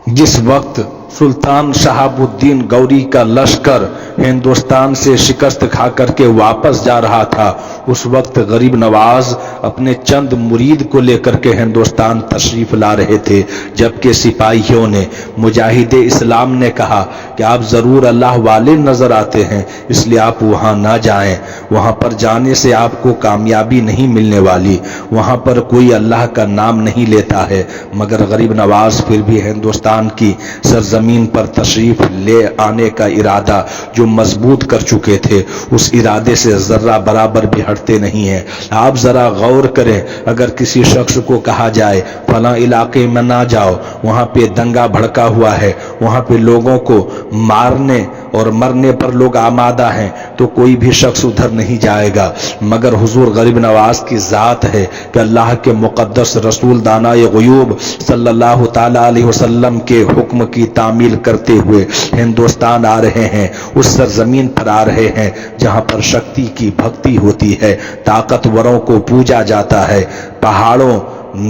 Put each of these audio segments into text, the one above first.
जिस वक्त सुल्तान शहाबुद्दीन गौरी का लश्कर हिंदुस्तान से शिकस्त खा करके वापस जा रहा था, उस वक्त गरीब नवाज अपने चंद मुरीद को लेकर के हिंदुस्तान तशरीफ ला रहे थे। जबकि सिपाहियों ने, मुजाहिदे इस्लाम ने कहा कि आप जरूर अल्लाह वाले नजर आते हैं, इसलिए आप वहां ना जाएं, वहां पर जाने से आपको कामयाबी नहीं मिलने वाली, वहां पर कोई अल्लाह का नाम नहीं लेता है। मगर गरीब नवाज फिर भी हिंदुस्तान की सरजमीन पर तशरीफ ले आने का इरादा जो मजबूत कर चुके थे, उस इरादे से जर्रा बराबर भी हटते नहीं है। आप जरा गौर करें, अगर किसी शख्स को कहा जाए फला इलाके में ना जाओ, वहां पे दंगा भड़का हुआ है, वहां पे लोगों को मारने और मरने पर लोग आमादा हैं, तो कोई भी शख्स उधर नहीं जाएगा। मगर हुजूर गरीब नवाज की जात है कि अल्लाह के मुकद्दस रसूल दानाए ग़ुयूब सल्लल्लाहु ताला अलैहि वसल्लम के हुक्म की तामील करते हुए हिंदुस्तान आ रहे हैं, उस सरजमीन पर आ रहे हैं जहां पर शक्ति की भक्ति होती है, ताकतवरों को पूजा जाता है, पहाड़ों,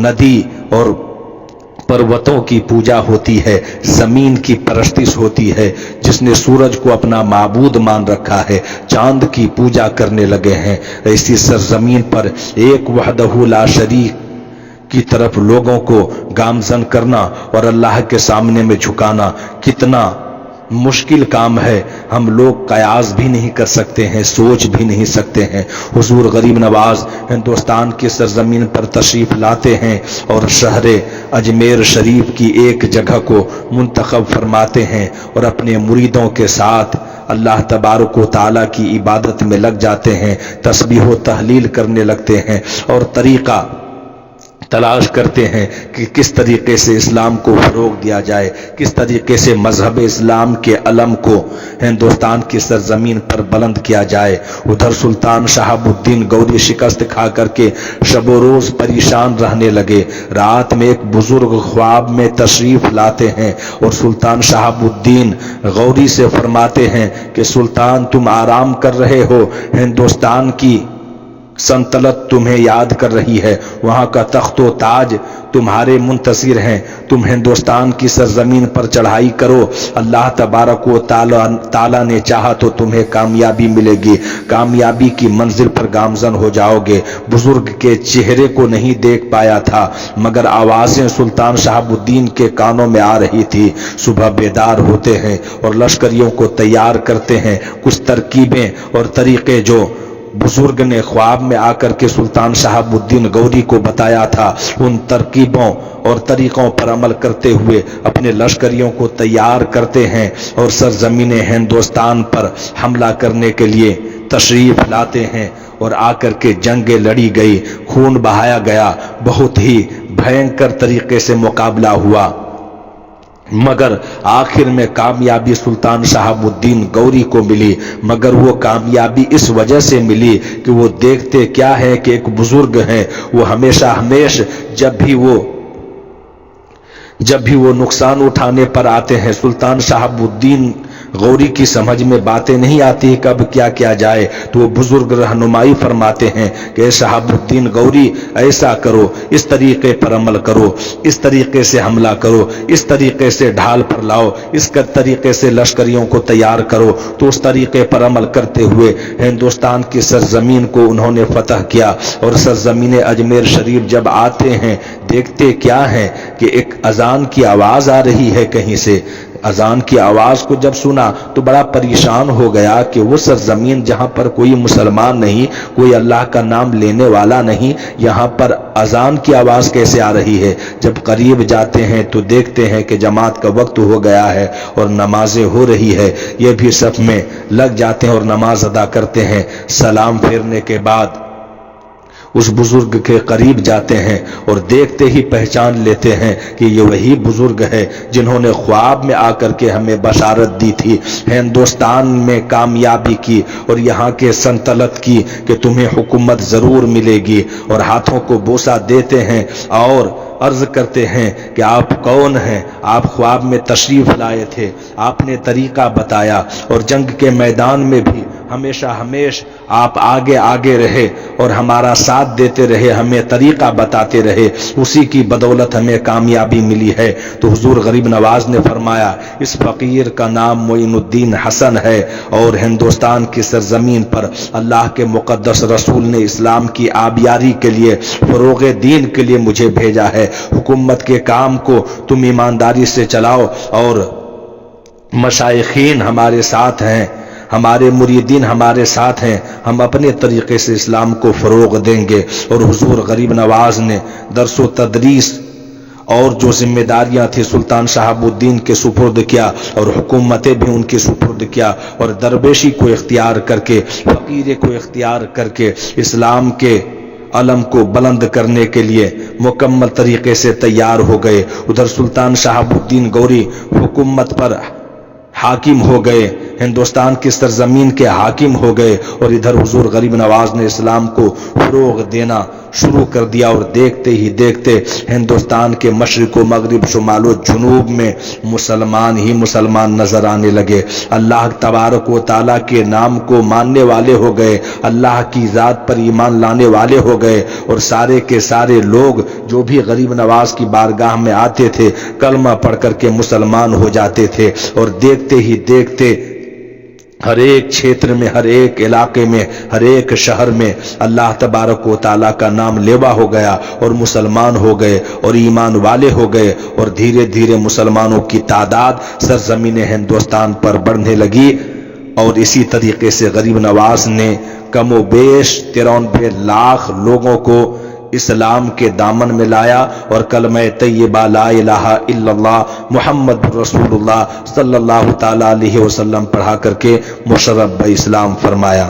नदी और पर्वतों की पूजा होती है, जमीन की परस्तिश होती है। जिसने सूरज को अपना माबूद मान रखा है, चांद की पूजा करने लगे हैं। ऐसी सरजमीन पर एक वहदहू ला शरीक की तरफ लोगों को गामजन करना और अल्लाह के सामने में झुकाना कितना मुश्किल काम है, हम लोग कयास भी नहीं कर सकते हैं, सोच भी नहीं सकते हैं। हुजूर गरीब नवाज हिंदुस्तान की सरजमीन पर तशरीफ लाते हैं और शहरे अजमेर शरीफ की एक जगह को मुंतखब फरमाते हैं और अपने मुरीदों के साथ अल्लाह तबारक व तआला की इबादत में लग जाते हैं, तस्बीह व तहलील करने लगते हैं और तरीका तलाश करते हैं कि किस तरीके से इस्लाम को फरोग दिया जाए, किस तरीके से मजहब इस्लाम के अलम को हिंदुस्तान की सरजमीन पर बुलंद किया जाए। उधर सुल्तान शहाबुद्दीन गौरी शिकस्त खा करके शबो रोज परेशान रहने लगे। रात में एक बुजुर्ग ख्वाब में तशरीफ लाते हैं और सुल्तान शहाबुद्दीन गौरी से फरमाते हैं कि सुल्तान तुम आराम कर रहे हो, हिंदुस्तान की संतलत तुम्हें याद कर रही है, वहां का तख्तो ताज तुम्हारे मुंतसिर हैं, तुम हिंदुस्तान की सरजमीन पर चढ़ाई करो, अल्लाह तबारक व ताला ने चाहा तो तुम्हें कामयाबी मिलेगी, कामयाबी की मंजिल पर गामजन हो जाओगे। बुजुर्ग के चेहरे को नहीं देख पाया था, मगर आवाजें सुल्तान शहाबुद्दीन के कानों में आ रही थी। सुबह बेदार होते हैं और लश्करियों को तैयार करते हैं। कुछ तरकीबें और तरीके जो बुजुर्ग ने ख्वाब में आकर के सुल्तान शहाबुद्दीन गौरी को बताया था, उन तरकीबों और तरीकों पर अमल करते हुए अपने लश्करियों को तैयार करते हैं और सरजमीने हिंदुस्तान पर हमला करने के लिए तशरीफ लाते हैं और आकर के जंगें लड़ी गई, खून बहाया गया, बहुत ही भयंकर तरीके से मुकाबला हुआ। मगर आखिर में कामयाबी सुल्तान शहाबुद्दीन गौरी को मिली, मगर वो कामयाबी इस वजह से मिली कि वो देखते क्या है कि एक बुजुर्ग हैं, वो हमेशा जब भी वो नुकसान उठाने पर आते हैं, सुल्तान शहाबुद्दीन गौरी की समझ में बातें नहीं आती कब क्या किया जाए, तो वो बुजुर्ग रहनुमाई फरमाते हैं कि शहाबुद्दीन गौरी ऐसा करो, इस तरीके पर अमल करो, इस तरीके से हमला करो, इस तरीके से ढाल पर लाओ, इस तरीके से लश्करियों को तैयार करो। तो उस तरीके पर अमल करते हुए हिंदुस्तान की सरजमीन को उन्होंने फतह किया और सरजमीन अजमेर शरीफ जब आते हैं, देखते क्या है कि एक अजान की आवाज आ रही है कहीं से। अजान की आवाज को जब सुना तो बड़ा परेशान हो गया कि वो सरजमीन जहां पर कोई मुसलमान नहीं, कोई अल्लाह का नाम लेने वाला नहीं, यहां पर अजान की आवाज कैसे आ रही है। जब करीब जाते हैं तो देखते हैं कि जमात का वक्त हो गया है और नमाजें हो रही है। ये भी सफ में लग जाते हैं और नमाज अदा करते हैं। सलाम फेरने के बाद उस बुजुर्ग के करीब जाते हैं और देखते ही पहचान लेते हैं कि ये वही बुजुर्ग है जिन्होंने ख्वाब में आकर के हमें बशारत दी थी हिंदुस्तान में कामयाबी की और यहाँ के संतलत की कि तुम्हें हुकूमत जरूर मिलेगी। और हाथों को बोसा देते हैं और अर्ज करते हैं कि आप कौन हैं, आप ख्वाब में तशरीफ लाए थे, आपने तरीका बताया और जंग के मैदान में भी ہمیشہ آپ آگے آگے رہے اور ہمارا ساتھ دیتے رہے، ہمیں طریقہ بتاتے رہے، اسی کی بدولت ہمیں کامیابی ملی ہے۔ تو حضور غریب نواز نے فرمایا اس فقیر کا نام معین الدین حسن ہے، اور ہندوستان کی سرزمین پر اللہ کے مقدس رسول نے اسلام کی آبیاری کے لیے، فروغ دین کے لیے مجھے بھیجا ہے۔ حکومت کے کام کو تم ایمانداری سے چلاؤ، اور مشائخین ہمارے ساتھ ہیں، ہمارے مریدین ہمارے ساتھ ہیں، ہم اپنے طریقے سے اسلام کو فروغ دیں گے۔ اور حضور غریب نواز نے درس و تدریس اور جو ذمہ داریاں تھیں سلطان شہاب الدین کے سپرد کیا، اور حکومتیں بھی ان کے سپرد کیا، اور درویشی کو اختیار کر کے، فقیرے کو اختیار کر کے اسلام کے علم کو بلند کرنے کے لیے مکمل طریقے سے تیار ہو گئے۔ ادھر سلطان شہاب الدین غوری حکومت پر حاکم ہو گئے، ہندوستان کی سرزمین کے حاکم ہو گئے، اور ادھر حضور غریب نواز نے اسلام کو فروغ دینا شروع کر دیا، اور دیکھتے ہی دیکھتے ہندوستان کے مشرق و مغرب، شمال و جنوب میں مسلمان ہی مسلمان نظر آنے لگے، اللہ تبارک و تعالیٰ کے نام کو ماننے والے ہو گئے، اللہ کی ذات پر ایمان لانے والے ہو گئے، اور سارے کے سارے لوگ جو بھی غریب نواز کی بارگاہ میں آتے تھے کلمہ پڑھ کر کے مسلمان ہو جاتے تھے، اور دیکھتے ہی دیکھتے ہر ایک چھیتر میں، ہر ایک علاقے میں، ہر ایک شہر میں اللہ تبارک و تعالیٰ کا نام لیوا ہو گیا، اور مسلمان ہو گئے اور ایمان والے ہو گئے، اور دھیرے دھیرے مسلمانوں کی تعداد سرزمین ہندوستان پر بڑھنے لگی۔ اور اسی طریقے سے غریب نواز نے کم و بیش 93 لاکھ لوگوں کو اسلام کے دامن میں لایا، اور کلمہ طیبہ لا الہ الا اللہ محمد رسول اللہ صلی اللہ تعالی علیہ وسلم پڑھا کر کے مشرف اسلام فرمایا۔